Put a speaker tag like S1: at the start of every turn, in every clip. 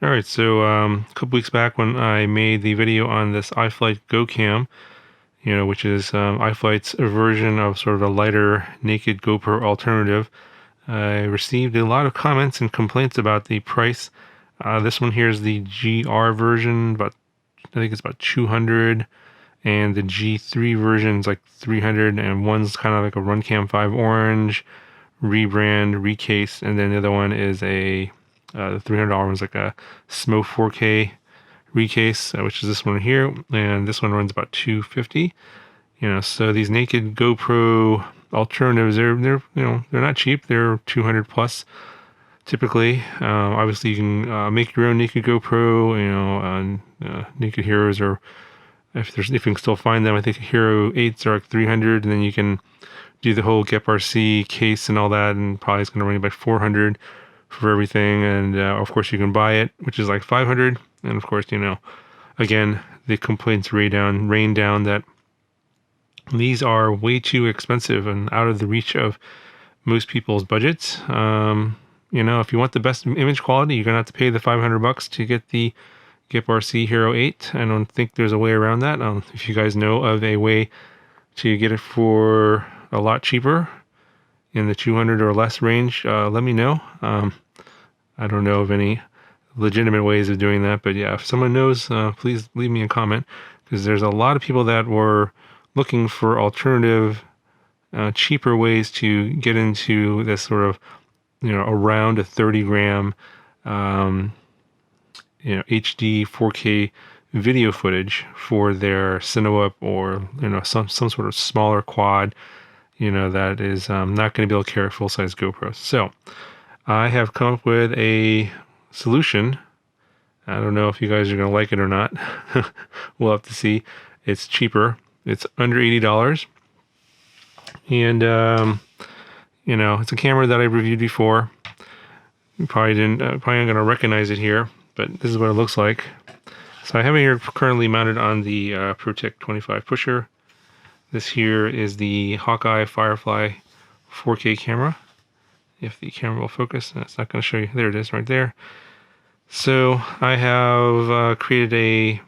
S1: All right, so a couple weeks back when I made the video on this iFlight Go Cam, which is iFlight's version of sort of a lighter naked GoPro alternative, I received a lot of comments and complaints about the price. This one here is the GR version, but I think it's about 200, and the G3 version is like 300, and one's kind of like a RunCam 5 orange, rebrand, recase, and then the other one is the $300 one's like a SMO 4K recase, which is this one here, and this one runs about 250. So these naked GoPro alternatives, they're not cheap. They're 200 plus typically. Obviously, you can make your own naked GoPro, naked heroes, or if you can still find them. I think Hero 8s are like 300, and then you can do the whole GEP-RC case and all that, and probably it's going to run you about 400 for everything. And of course, you can buy it, which is like 500. And of course, again, the complaints rain down that these are way too expensive and out of the reach of most people's budgets. If you want the best image quality, you're gonna have to pay the $500 to get the GEP-RC Hero 8. I don't think there's a way around that. If you guys know of a way to get it for a lot cheaper in the 200 or less range, let me know. I don't know of any legitimate ways of doing that, but yeah, if someone knows, please leave me a comment, because there's a lot of people that were looking for alternative, cheaper ways to get into this sort of, around a 30 gram, HD 4K video footage for their Cinewup, or some sort of smaller quad, that is not going to be able to carry a full-size GoPro. So I have come up with a solution. I don't know if you guys are going to like it or not. We'll have to see. It's cheaper. It's under $80. And, it's a camera that I reviewed before. You probably aren't going to recognize it here, but this is what it looks like. So I have it here currently mounted on the ProTech 25 pusher. This here is the Hawkeye Firefly 4K camera. If the camera will focus, and it's not going to show you. There it is, right there. So I have created a,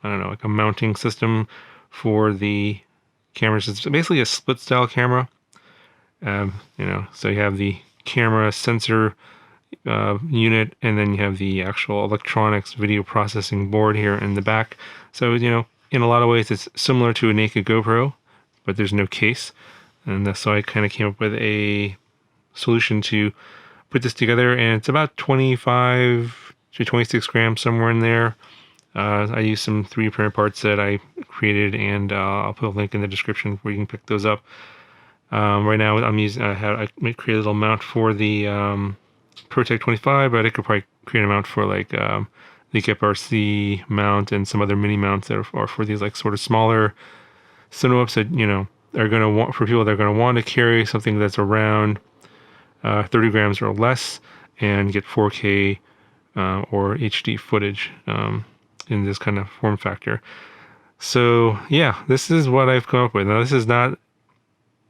S1: like a mounting system for the cameras. It's basically a split style camera. So you have the camera sensor unit, and then you have the actual electronics video processing board here in the back. So, in a lot of ways, it's similar to a naked GoPro, but there's no case. And so I kind of came up with a solution to put this together, and it's about 25 to 26 grams, somewhere in there. I used some 3D printed parts that I created, and I'll put a link in the description where you can pick those up. Right now, I created a little mount for the ProTech 25, but I could probably create a mount for like the GEP-RC mount and some other mini mounts that are for these like sort of smaller Cinewups that are going to want, for people that are going to want to carry something that's around 30 grams or less and get 4K or HD footage in this kind of form factor. So yeah, this is what I've come up with. Now, this is not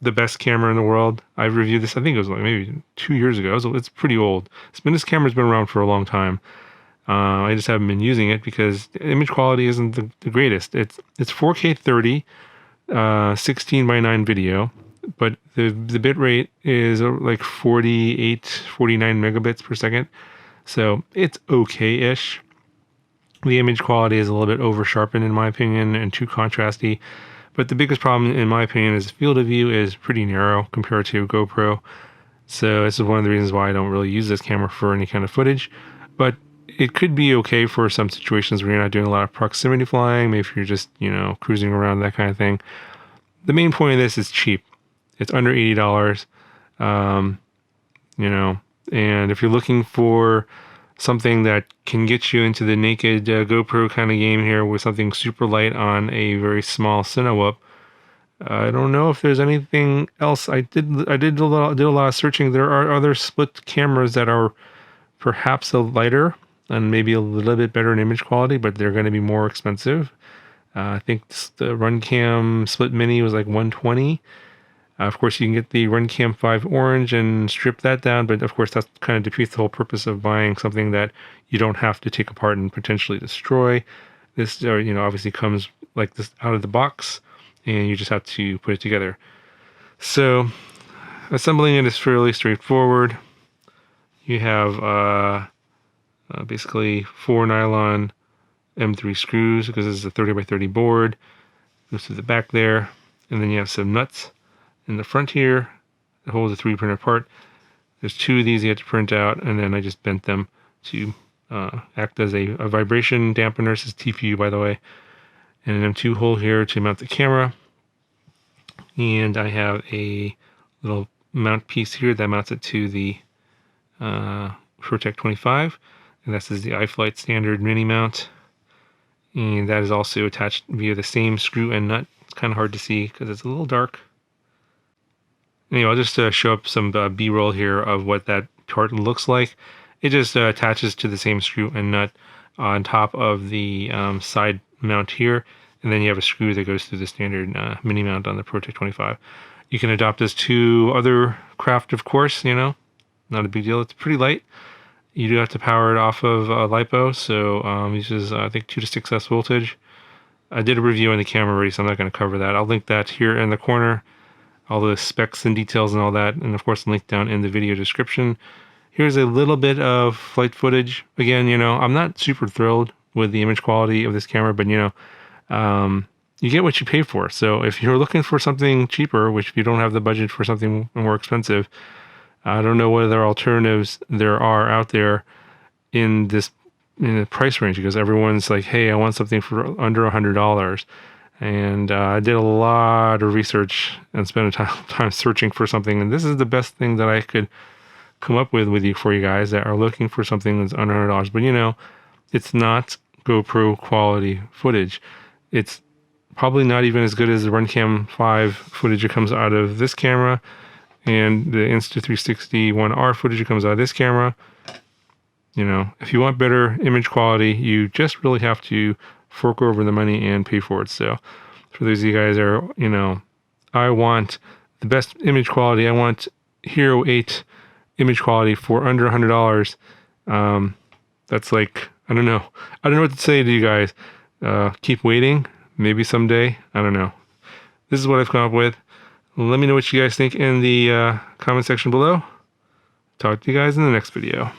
S1: the best camera in the world. I reviewed this, I think it was like maybe 2 years ago. It's pretty old. This camera's been around for a long time. I just haven't been using it because the image quality isn't the greatest. It's 4K 30, 16 by 9 video, but the bit rate is like 48, 49 megabits per second. So it's okay-ish. The image quality is a little bit over sharpened in my opinion and too contrasty. But the biggest problem in my opinion is the field of view is pretty narrow compared to GoPro. So this is one of the reasons why I don't really use this camera for any kind of footage. But it could be okay for some situations where you're not doing a lot of proximity flying, maybe if you're just, cruising around, that kind of thing. The main point of this is cheap. It's under $80. And if you're looking for something that can get you into the naked GoPro kind of game here with something super light on a very small Cinewup, I don't know if there's anything else. I did a lot of searching. There are other split cameras that are perhaps a lighter and maybe a little bit better in image quality, but they're going to be more expensive. I think the RunCam Split Mini was like $120. Of course, you can get the Runcam 5 Orange and strip that down, but of course that kind of defeats the whole purpose of buying something that you don't have to take apart and potentially destroy. This, obviously comes like this out of the box, and you just have to put it together. So assembling it is fairly straightforward. You have basically 4 nylon M3 screws, because this is a 30 by 30 board. Goes to the back there, and then you have some nuts in the front here that hold the 3D printed part. There's 2 of these you have to print out, and then I just bent them to act as a vibration dampener. This is TPU, by the way. And then 2 hole here to mount the camera. And I have a little mount piece here that mounts it to the Protect 25, and this is the iFlight standard mini mount, and that is also attached via the same screw and nut. It's kind of hard to see because it's a little dark. Anyway, I'll just show up some B-roll here of what that part looks like. It just attaches to the same screw and nut on top of the side mount here, and then you have a screw that goes through the standard mini mount on the Protect 25. You can adopt this to other craft, of course, not a big deal. It's pretty light. You do have to power it off of LiPo, so uses, I think, 2 to 6S voltage. I did a review on the camera already, so I'm not going to cover that. I'll link that here in the corner, all the specs and details and all that, and of course link down in the video description. Here's a little bit of flight footage. Again, I'm not super thrilled with the image quality of this camera, but you get what you pay for. So if you're looking for something cheaper, which if you don't have the budget for something more expensive, I don't know what other alternatives there are out there in the price range, because everyone's like, hey, I want something for under $100. And I did a lot of research and spent time searching for something, and this is the best thing that I could come up with you for you guys that are looking for something that's under $100. But it's not GoPro quality footage. It's probably not even as good as the Runcam 5 footage that comes out of this camera, and the Insta360 1R footage that comes out of this camera. If you want better image quality, you just really have to fork over the money and pay for it. So for those of you guys that are, I want the best image quality. I want Hero 8 image quality for under $100. That's like, I don't know what to say to you guys. Keep waiting. Maybe someday. I don't know. This is what I've come up with. Let me know what you guys think in the comment section below. Talk to you guys in the next video.